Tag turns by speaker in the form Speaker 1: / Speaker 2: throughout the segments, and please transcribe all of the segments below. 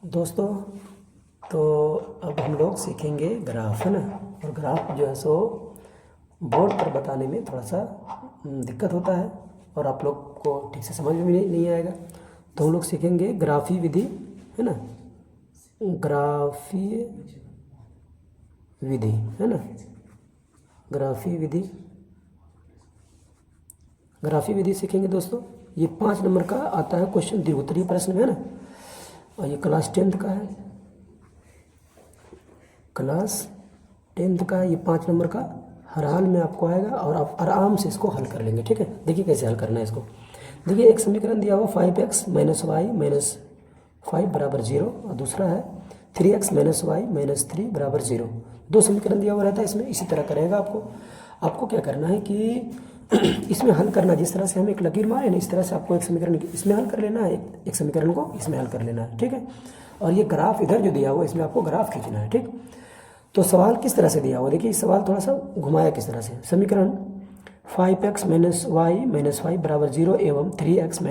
Speaker 1: दोस्तों, तो अब हम लोग सीखेंगे ग्राफ, है ना। और ग्राफ जो है सो बोर्ड पर बताने में थोड़ा सा दिक्कत होता है और आप लोग को ठीक से समझ में नहीं आएगा। तो हम लोग सीखेंगे ग्राफी विधि, है ना। ग्राफीय विधि, है ना। ग्राफी विधि सीखेंगे दोस्तों। ये 5 नंबर का आता है क्वेश्चन, द्विउत्तरीय प्रश्न में, है ना। और ये क्लास 10th का है, क्लास 10th का है। ये 5 नंबर का हर हाल में आपको आएगा और आप आराम से इसको हल कर लेंगे। ठीक है, देखिए कैसे हल करना है इसको। देखिए एक समीकरण दिया हुआ 5x - y - 5 बराबर 0 और दूसरा है 3x - y - 3 बराबर 0। दो समीकरण दिया हुआ रहता है इसमें। इसी तरह करेगा आपको क्या करना है कि इसमें हल करना, जिस तरह से हम एक लकीर मारे ना, इस तरह से आपको एक समीकरण इसमें हल कर लेना है, एक समीकरण को इसमें हल कर लेना है। ठीक है, और ये ग्राफ इधर जो दिया हुआ इसमें आपको ग्राफ खींचना है। ठीक, तो सवाल किस तरह से दिया हुआ, देखिए सवाल थोड़ा सा घुमाया किस तरह से। समीकरण 5x - y - 5 बराबर 0 एवं 3x -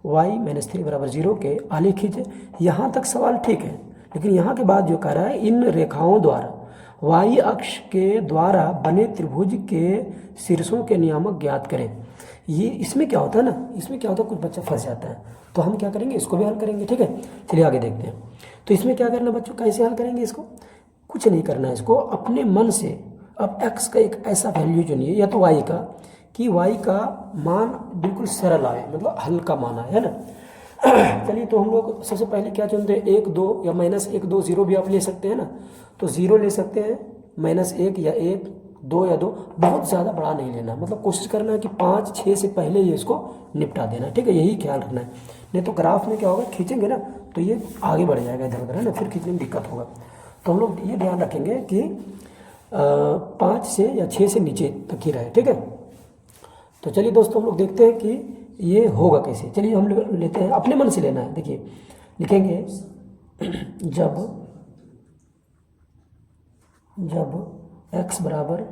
Speaker 1: y - 3 बराबर 0 के आलेख खींचे। यहाँ तक सवाल ठीक है, लेकिन यहाँ के बाद जो कह रहा है, इन रेखाओं द्वारा y अक्ष के द्वारा बने त्रिभुज के शीर्षों के नियामक ज्ञात करें। ये इसमें क्या होता है ना, इसमें क्या होता है, कुछ बच्चा फंस जाता है। तो हम क्या करेंगे, इसको भी हल करेंगे। ठीक है, चलिए आगे देखते हैं। तो इसमें क्या करना बच्चों, कैसे हल करेंगे इसको, कुछ नहीं करना है इसको, अपने मन से अब x का एक ऐसा वैल्यू चुनिए या तो y का, कि y का मान बिल्कुल सरल आए, मतलब हल्का मान आए, है ना। चलिए तो हम लोग सबसे पहले क्या चुनते हैं, 1 2 या -1 2 0 भी आप ले सकते हैं ना। तो 0 ले सकते हैं, -1 या 1 2 या 2, बहुत ज़्यादा बड़ा नहीं लेना, मतलब कोशिश करना है कि 5 6 से पहले ही इसको निपटा देना। ठीक है, यही ख्याल रखना है। नहीं तो ग्राफ में क्या होगा, खींचेंगे ना तो ये आगे बढ़ जाएगा इधर उधर, है ना, फिर खींचने में दिक्कत होगा। तो हम लोग ये ध्यान रखेंगे कि 5 से या 6 से नीचे तक ही रहे। ठीक है, तो चलिए दोस्तों हम लोग देखते हैं कि ये होगा कैसे। चलिए हम लोग लेते हैं, अपने मन से लेना है। देखिए लिखेंगे जब x बराबर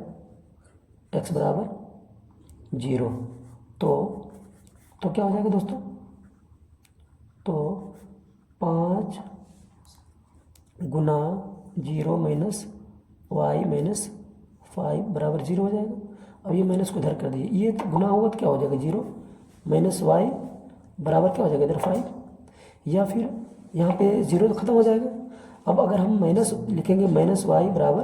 Speaker 1: 0, तो क्या हो जाएगा दोस्तों, तो 5 गुना 0 - y - 5 बराबर 0 हो जाएगा। अब ये माइनस को इधर कर दिए, ये तो गुना होगा तो क्या हो जाएगा, 0 - y बराबर क्या हो जाएगा इधर 5, या फिर यहाँ पे 0 तो खत्म हो जाएगा। अब अगर हम माइनस लिखेंगे -y बराबर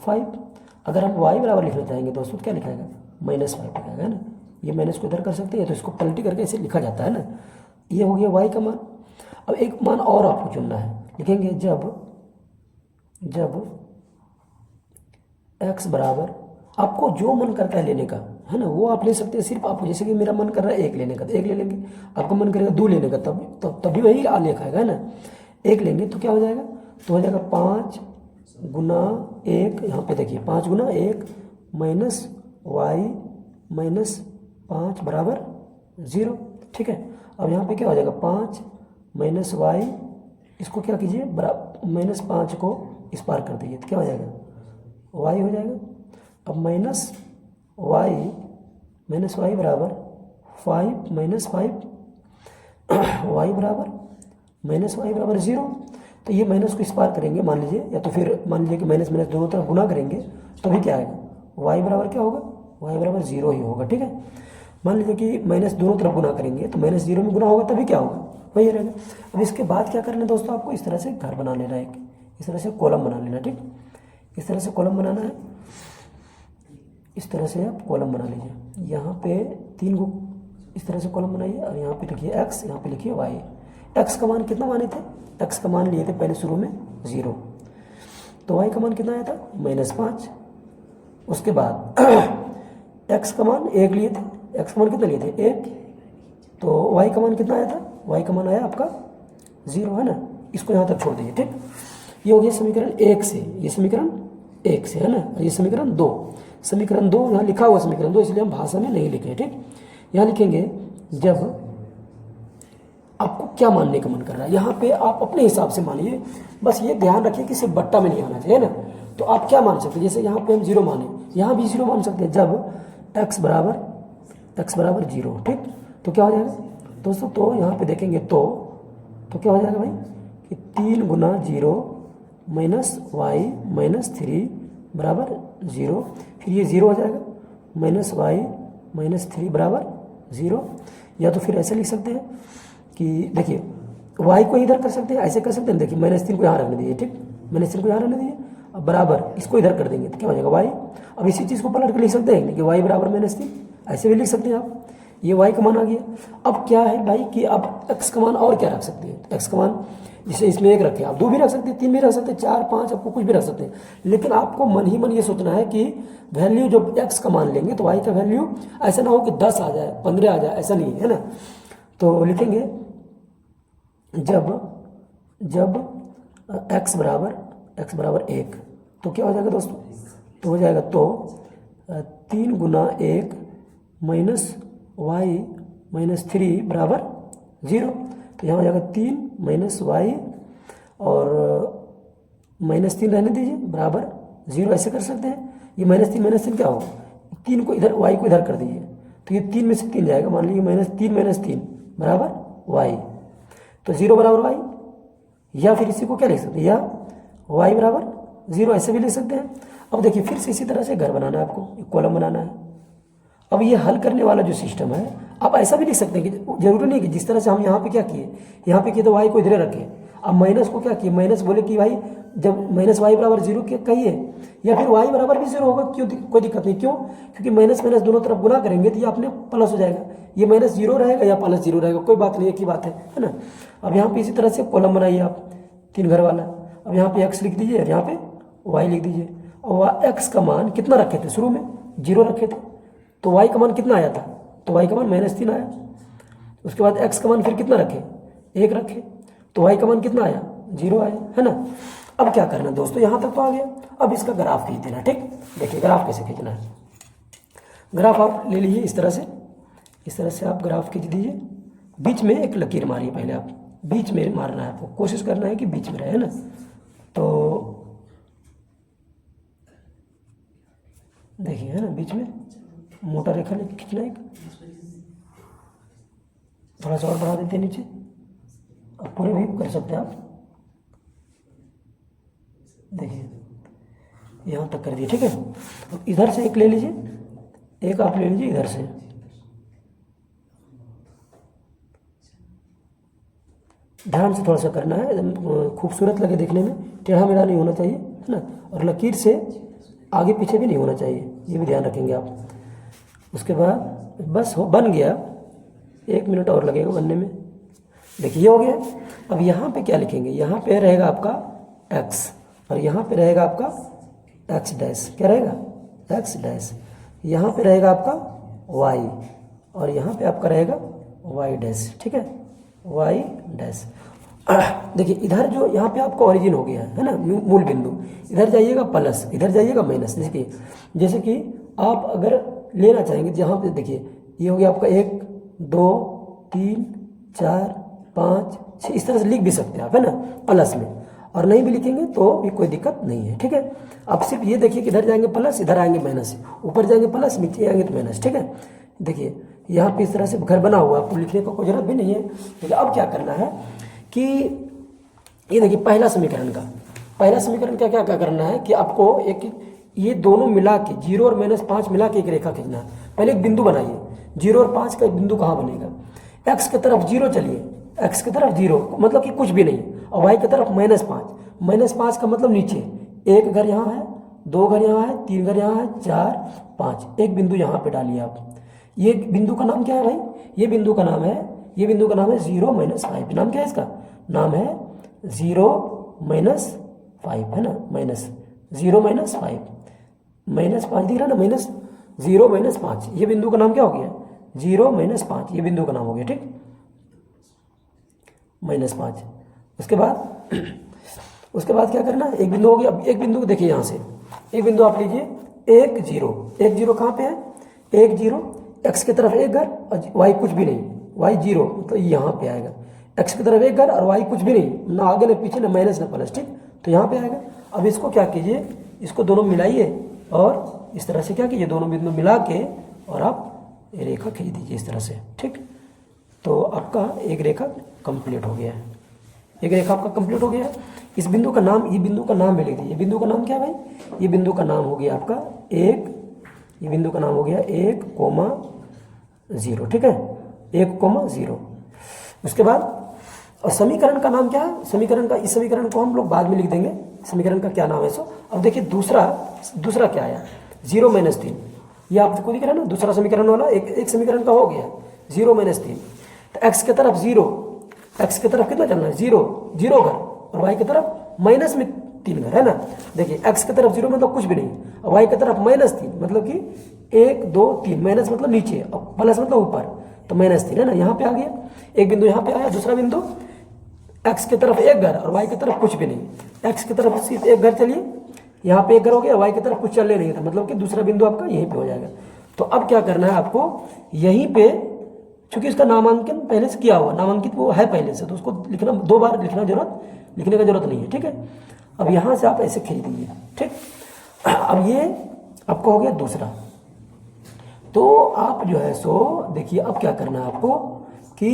Speaker 1: 5, अगर हम y बराबर लिखना चाहेंगे दोस्तों तो क्या लिखाएगा, -5 लिखाएगा, है ना। ये माइनस को इधर कर सकते हैं, तो इसको पलटी करके ऐसे लिखा जाता है ना। ये हो गया y का मान। अब एक मान और आपको चुनना है, लिखेंगे जब x बराबर, आपको जो मन करता है लेने का, है ना, वो आप ले सकते हैं। सिर्फ आपको, जैसे कि मेरा मन कर रहा है 1 लेने का तो 1 ले लेंगे, आपका मन करेगा 2 लेने का तभी वही आलेख आएगा, है ना। 1 लेंगे तो क्या हो जाएगा, तो हो जाएगा 5 गुना 1, यहाँ पे देखिए 5 गुना 1 माइनस y माइनस 5 बराबर 0। ठीक है, अब यहाँ पे क्या हो जाएगा, 5 माइनस y, इसको क्या कीजिए, -5 को इस पार कर दीजिए, तो क्या हो जाएगा, y हो जाएगा। अब माइनस y बराबर 5 माइनस 5 y बराबर -y बराबर 0। तो ये माइनस को इस पार करेंगे मान लीजिए, या तो फिर मान लीजिए कि माइनस दोनों तरफ गुना करेंगे, तो भी क्या आएगा, y बराबर क्या होगा, y बराबर 0 ही होगा। ठीक है, मान लीजिए कि माइनस दोनों तरफ गुना करेंगे तो -0 में गुना होगा तभी क्या होगा, वही रहेगा। अब इसके बाद क्या करना है दोस्तों, आपको इस तरह से घर बना लेना है, इस तरह से कॉलम बना लेना। ठीक, इस तरह से कॉलम बनाना है, इस तरह से आप कॉलम बना लीजिए। यहाँ पे 3 को इस तरह से कॉलम बनाइए, और यहाँ पे लिखिए x, यहाँ पे लिखिए y। x का मान कितना माने थे, x का मान लिए थे पहले शुरू में 0, तो y का मान कितना आया था, -5। उसके बाद x का मान 1 लिए थे, x का मान कितना लिए थे 1, तो y का मान कितना आया था, y का मान आया आपका 0, है ना। इसको यहाँ तक छोड़ दीजिए। ठीक, ये हो गया समीकरण 1 से, ये समीकरण 1 से, है ना। और ये समीकरण 2, यहाँ लिखा हुआ समीकरण 2, इसलिए हम भाषा में नहीं लिखे। ठीक, यहाँ लिखेंगे जब आपको क्या मानने का मन कर रहा है, यहाँ पे आप अपने हिसाब से मानिए, बस ये ध्यान रखिए कि सिर्फ बट्टा में नहीं आना चाहिए ना। तो आप क्या मान सकते हैं, जैसे यहाँ पे हम 0 माने, यहाँ भी 0 मान सकते हैं, जब x बराबर 0। ठीक, तो क्या हो जाएगा दोस्तों, तो यहाँ पे देखेंगे तो क्या हो जाएगा भाई, कि 3 गुना 0 माइनस वाई माइनस 3 बराबर 0। फिर ये 0 हो जाएगा, माइनस वाई माइनस 3 बराबर 0। या तो फिर ऐसे लिख सकते हैं कि देखिए y को इधर कर सकते हैं, ऐसे कर सकते हैं, देखिए -3 को यहाँ रखने दीजिए, ठीक, -3 को यहाँ रखने दीजिए, अब बराबर इसको इधर कर देंगे तो क्या हो जाएगा y। अब इसी चीज़ को पलट कर लिख सकते हैं कि y बराबर -3, ऐसे भी लिख सकते हैं आप। ये y का मान आ गया। अब क्या है भाई कि आप x का मान और क्या रख सकते हैं, x का मान जैसे इसमें 1 रखे, आप 2 भी रख सकते हैं, 3 भी रख सकते हैं, 4 5 आपको कुछ भी रख सकते हैं, लेकिन आपको मन ही मन ये सोचना है कि वैल्यू जब x का मान लेंगे तो y का वैल्यू ऐसा ना हो कि 10 आ जाए 15 आ जाए, ऐसा नहीं है ना। तो लिखेंगे जब x बराबर 1 तो क्या हो जाएगा दोस्तों, तो हो जाएगा 3 गुना 1 माइनस वाई माइनस 3 बराबर 0। तो यहाँ हो जाएगा 3 माइनस वाई और -3 रहने दीजिए बराबर 0, ऐसे कर सकते हैं। ये -3 क्या होगा, 3 को इधर y को इधर कर दीजिए तो ये 3 में से 3 जाएगा, मान लीजिए -3 बराबर y, तो 0 बराबर y। या फिर इसी को क्या लिख सकते हैं, या y बराबर 0, ऐसे भी लिख सकते हैं। अब देखिए फिर से इसी तरह से घर बनाना है आपको, एक कॉलम बनाना है। अब ये हल करने वाला जो सिस्टम है आप ऐसा भी लिख सकते हैं कि जरूरी नहीं कि जिस तरह से हम यहाँ पे क्या किए, यहाँ पे किए तो y को इधर रखे, अब माइनस को क्या किए, माइनस बोले कि भाई जब -y बराबर 0 कहिए, या फिर y बराबर भी 0 होगा, क्यों, कोई दिक्कत नहीं, क्यों, क्योंकि माइनस माइनस दोनों तरफ गुना करेंगे तो ये अपने प्लस हो जाएगा, ये -0 रहेगा या +0 रहेगा, कोई बात नहीं, एक ही बात है ना। अब यहाँ पे इसी तरह से कॉलम बनाइए आप 3 घर वाला। अब यहाँ पे x लिख दीजिए और यहाँ पे y लिख दीजिए। और x का मान कितना रखे थे, शुरू में 0 रखे थे, तो y का मान कितना आया था, तो y का मान -3 आया। उसके बाद x का मान फिर कितना रखे, 1 रखे, तो y का मान कितना आया, 0 आया, है ना। अब क्या करना दोस्तों, यहाँ तक तो आ गया। अब इसका ग्राफ खींच देना, ठीक। देखिए ग्राफ कैसे खींचना है, ग्राफ आप ले लीजिए इस तरह से आप ग्राफ खींच दीजिए। बीच में एक लकीर मारिए, पहले आप बीच में मारना है, आपको कोशिश करना है कि बीच में रहे, है ना। तो देखिए, है ना, बीच में मोटा रेखा लेके खींचना, एक थोड़ा सा और बढ़ा देते हैं नीचे, अब पूरे भी कर सकते हैं आप। देखिए यहाँ तक कर दिए, ठीक है। अब इधर से एक ले लीजिए, एक आप ले लीजिए इधर से, ध्यान से थोड़ा सा करना है, एकदम खूबसूरत लगे देखने में, टेढ़ा मेढ़ा नहीं होना चाहिए, है ना, और लकीर से आगे पीछे भी नहीं होना चाहिए, ये भी ध्यान रखेंगे आप। उसके बाद बस बन गया, 1 मिनट और लगेगा बनने में। देखिए हो गया। अब यहाँ पे क्या लिखेंगे, यहाँ पे रहेगा आपका x और यहाँ पे रहेगा आपका x डैश, क्या रहेगा, x डैश, यहाँ पे रहेगा आपका y और यहाँ पे आपका रहेगा y डैश, ठीक है, y डैश। देखिए इधर जो यहाँ पे आपका ओरिजिन हो गया है ना, मूल बिंदु, इधर जाइएगा प्लस, इधर जाइएगा माइनस। जैसे कि आप अगर लेना चाहेंगे जहाँ पे, देखिए ये हो गया आपका 1 2 3 4 5 6, इस तरह से लिख भी सकते हैं आप, है ना, प्लस में, और नहीं भी लिखेंगे तो भी कोई दिक्कत नहीं है, ठीक है। आप सिर्फ ये देखिए कि इधर जाएंगे प्लस, इधर आएंगे माइनस, ऊपर जाएंगे प्लस, नीचे आएंगे तो माइनस, ठीक है। देखिए यहाँ पे इस तरह से घर बना हुआ, आपको लिखने का कोई जरूरत भी नहीं है। लेकिन अब क्या करना है कि ये देखिए पहला समीकरण का क्या करना है कि आपको एक ये दोनों मिला के 0 और -5 मिला के एक रेखा खींचना है। पहले एक बिंदु बनाइए, 0 और 5 का एक बिंदु कहाँ बनेगा, x की तरफ 0 चलिए, x की तरफ 0 मतलब कि कुछ भी नहीं, और y की तरफ -5, -5 का मतलब नीचे, एक घर यहाँ है, 2 घर यहाँ है, 3 घर यहाँ है, 4 5, एक बिंदु यहाँ पे डालिए आप। ये बिंदु का नाम क्या है भाई, ये बिंदु का नाम है 0 -5, नाम क्या है इसका, नाम है 0 -5, है ना, -0 -5 दिख रहा है ना, -0 -5, ये बिंदु का नाम क्या हो गया, 0 -5, ये बिंदु का नाम हो गया, ठीक, -5। उसके बाद क्या करना है, एक बिंदु हो गया। अब एक बिंदु देखिए यहाँ से, एक बिंदु आप लीजिए 1 0 कहाँ पे है, 1 0, x की तरफ एक घर और y कुछ भी नहीं, y 0 तो यहाँ पे आएगा, x की तरफ एक घर और y कुछ भी नहीं, ना आगे ना पीछे, ना माइनस ना प्लस, ठीक, तो यहाँ पे आएगा। अब इसको क्या कीजिए, इसको दोनों मिलाइए और इस तरह से क्या कीजिए, दोनों बिंदु मिला के और आप रेखा खींच दीजिए इस तरह से, ठीक। तो आपका एक रेखा कंप्लीट हो गया है। एक रेखा आपका कंप्लीट हो गया है। इस बिंदु का नाम, ये बिंदु का नाम भी लिख दीजिए। बिंदु का नाम क्या है भाई? ये बिंदु का नाम हो गया आपका 1, ये बिंदु का नाम हो गया 1,0, ठीक है, 1,0। उसके बाद और समीकरण का नाम क्या है? समीकरण का, इस समीकरण को हम लोग बाद में लिख देंगे, समीकरण का क्या नाम है सो। अब देखिए दूसरा क्या आया, 0 - 3। ये आपको दिख रहा है ना, दूसरा समीकरण वाला एक समीकरण का हो गया 0 - 3। तो x की तरफ 0, x की तरफ कितना चलना है? 0 घर, और y की तरफ माइनस में 3 घर, है ना। देखिए x की तरफ 0 मतलब कुछ भी नहीं, और y की तरफ -3 मतलब कि 1 2 3, माइनस मतलब नीचे और प्लस मतलब ऊपर, तो -3 है ना। यहाँ पे आ गया एक बिंदु, यहाँ पे आया दूसरा बिंदु, x की तरफ 1 घर और y की तरफ कुछ भी नहीं। x की तरफ सिर्फ 1 घर चलिए, यहाँ पे 1 घर हो गया, y की तरफ कुछ चलने नहीं था, मतलब कि दूसरा बिंदु आपका यहीं पे हो जाएगा। तो अब क्या करना है आपको, यहीं पे चूंकि इसका नामांकन पहले से किया हुआ, नामांकित वो है पहले से, तो उसको लिखना 2 बार लिखने का जरूरत नहीं है, ठीक है। अब यहाँ से आप ऐसे खींच दीजिए, ठीक। अब ये आपका हो गया दूसरा। तो आप जो है सो देखिए अब क्या करना है आपको कि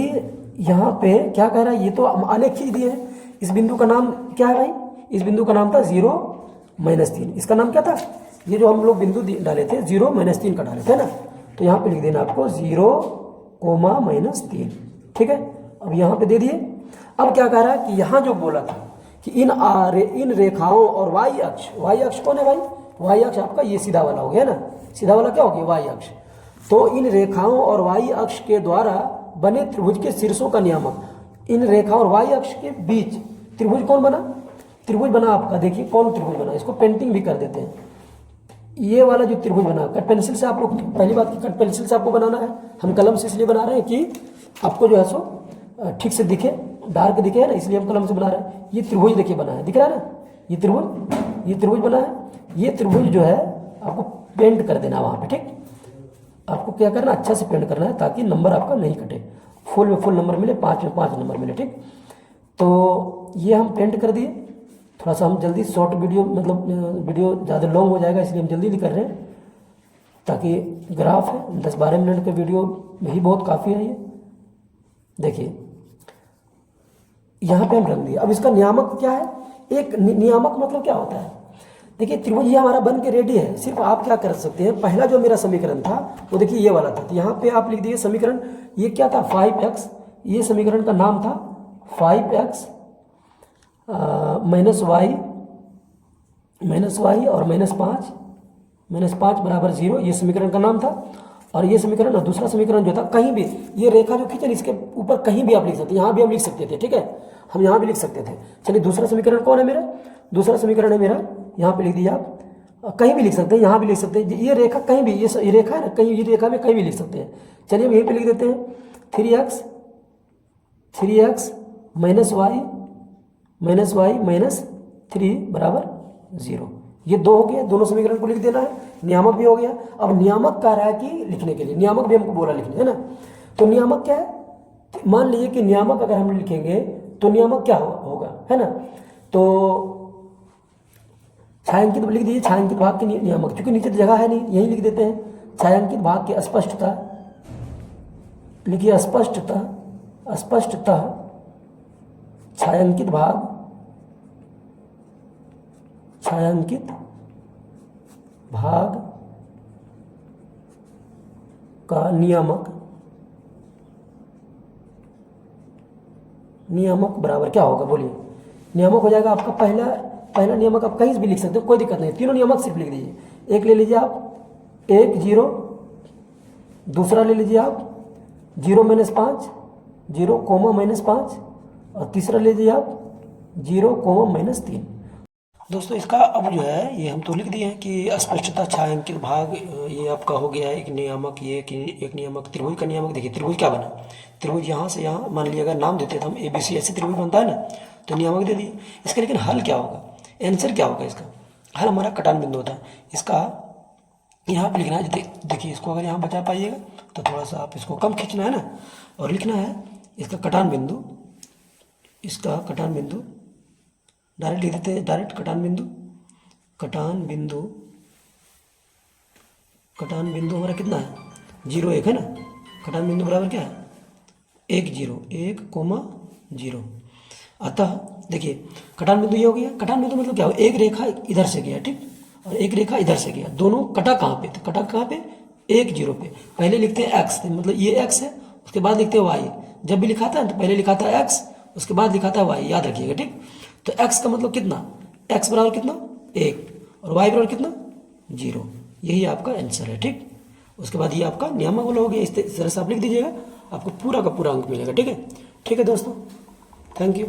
Speaker 1: यहाँ पे क्या कह रहा है, ये तो हम आलेख खींच दिए हैं। इस बिंदु का नाम क्या है भाई? इस बिंदु का नाम था 0 - 3। इसका नाम क्या था? ये जो हम लोग बिंदु डाले थे 0 - 3 का डाले थे ना, तो यहाँ पे लिख देना आपको 0, -3, ठीक है। अब यहाँ पे दे दिए। अब क्या कह रहा है कि यहाँ जो बोला था कि इन रेखाओं और y अक्ष कौन है भाई? y अक्ष आपका ये सीधा वाला हो गया ना, सीधा वाला क्या हो गया? y अक्ष। तो इन रेखाओं और y अक्ष के द्वारा बने त्रिभुज के शीर्षों का नियामक, इन रेखाओं और y अक्ष के बीच त्रिभुज कौन बना? त्रिभुज बना आपका, देखिए कौन त्रिभुज बना, इसको पेंटिंग भी कर देते हैं। ये वाला जो त्रिभुज बना, कट पेंसिल से आप लोग, पहली बात की कट पेंसिल से आपको बनाना है, हम कलम से इसलिए बना रहे हैं कि आपको जो है सो ठीक से दिखे, डार्क दिखे है ना, इसलिए हम कलम से बना रहे हैं। ये त्रिभुज देखिए बना है, दिख रहा है ना, ये त्रिभुज बना है। ये त्रिभुज जो है आपको पेंट कर देना वहाँ पे, ठीक। आपको क्या करना, अच्छा से पेंट करना है ताकि नंबर आपका नहीं कटे, फुल में फुल नंबर मिले, 5 में 5 नंबर मिले, ठीक। तो ये हम पेंट कर दिए। थोड़ा सा हम जल्दी शॉर्ट वीडियो, मतलब वीडियो ज़्यादा लॉन्ग हो जाएगा इसलिए हम जल्दी कर रहे हैं, ताकि ग्राफ है 10-12 मिनट का वीडियो ही बहुत काफ़ी है। ये देखिए यहाँ पे हम रख दिया। अब इसका नियामक क्या है? एक नियामक मतलब क्या होता है? देखिए त्रिभुज ये हमारा बन के रेडी है, सिर्फ आप क्या कर सकते हैं, पहला जो मेरा समीकरण था वो देखिए ये वाला था, तो यहाँ पे आप लिख दीजिए समीकरण, ये क्या था? 5x, ये समीकरण का नाम था 5x - y और -5 बराबर 0, ये समीकरण का नाम था। और ये समीकरण और दूसरा समीकरण जो था, कहीं भी ये रेखा जो खींचे इसके ऊपर कहीं भी आप लिख सकते हैं, यहाँ भी हम लिख सकते थे, ठीक है, हम यहाँ भी लिख सकते थे। चलिए दूसरा समीकरण कौन है मेरा? दूसरा समीकरण है मेरा, यहाँ पे लिख दिया आप, कहीं भी लिख सकते हैं, यहाँ भी लिख सकते हैं, ये रेखा कहीं भी, ये रेखा है ना, कहीं ये रेखा में कहीं भी लिख सकते हैं। चलिए हम यहीं पे लिख देते हैं 3x - -3 बराबर 0। ये 2 हो गया, दोनों समीकरण को लिख देना है, नियामक भी हो गया। अब नियामक कह रहा है कि लिखने के लिए, नियामक भी हमको बोला लिखने, है ना। तो नियामक क्या है? मान लीजिए कि नियामक अगर हम लिखेंगे तो नियामक क्या होगा, है ना। तो छायांकित लिख दीजिए, छायांकित भाग के नियामक, क्योंकि नीचे तो जगह है नहीं, यही लिख देते हैं। छायांकित भाग की अस्पष्टता लिखिए, अस्पष्टता छायांकित भाग का नियामक बराबर क्या होगा बोलिए? नियामक हो जाएगा आपका पहला नियामक, आप कहीं भी लिख सकते हो, कोई दिक्कत नहीं, तीनों नियामक सिर्फ लिख दीजिए। एक ले लीजिए आप 1 0, दूसरा ले लीजिए आप 0 - 5, 0, -5, और तीसरा ले लीजिए आप 0, -3। दोस्तों इसका अब जो है ये हम तो लिख दिए हैं कि अस्पष्टता छायांकित भाग, ये आपका हो गया है एक नियामक, ये एक नियामक त्रिभुज का नियामक। देखिए त्रिभुज क्या बना, त्रिभुज यहाँ से यहाँ, मान लिया अगर नाम देते थे हम ABC, ऐसे त्रिभुज बनता है ना, तो नियामक दे दिए इसका। लेकिन हल क्या होगा, आंसर क्या होगा इसका? हल हमारा कटान बिंदु होता है इसका, यहाँ पे लिखना है। देखिए इसको अगर यहाँ बचा पाइएगा तो थोड़ा सा आप इसको कम खींचना है ना, और लिखना है इसका कटान बिंदु, डायरेक्ट लिख देते हैं, डायरेक्ट कटान बिंदु हमारा कितना है? 0 1 है ना। कटान बिंदु बराबर क्या है? 1 0, 1, 0। अतः देखिए कटान बिंदु ये हो गया, कटान बिंदु मतलब क्या हो, एक रेखा इधर से गया, ठीक, और एक रेखा इधर से गया, दोनों कटा कहाँ पे, तो कटा कहाँ पे, 1 0 पे। पहले लिखते हैं x, मतलब ये x है, उसके बाद लिखते हैं y। जब भी लिखाता है तो पहले लिखाता है x, उसके बाद लिखाता है y, याद रखिएगा, ठीक। तो x का मतलब कितना, x बराबर कितना 1 और y बराबर कितना 0, यही आपका आंसर है, ठीक। उसके बाद ये आपका नियमावली हो गया, इस तरह से आप लिख दीजिएगा, आपको पूरा का पूरा अंक मिलेगा, ठीक है। ठीक है दोस्तों, थैंक यू।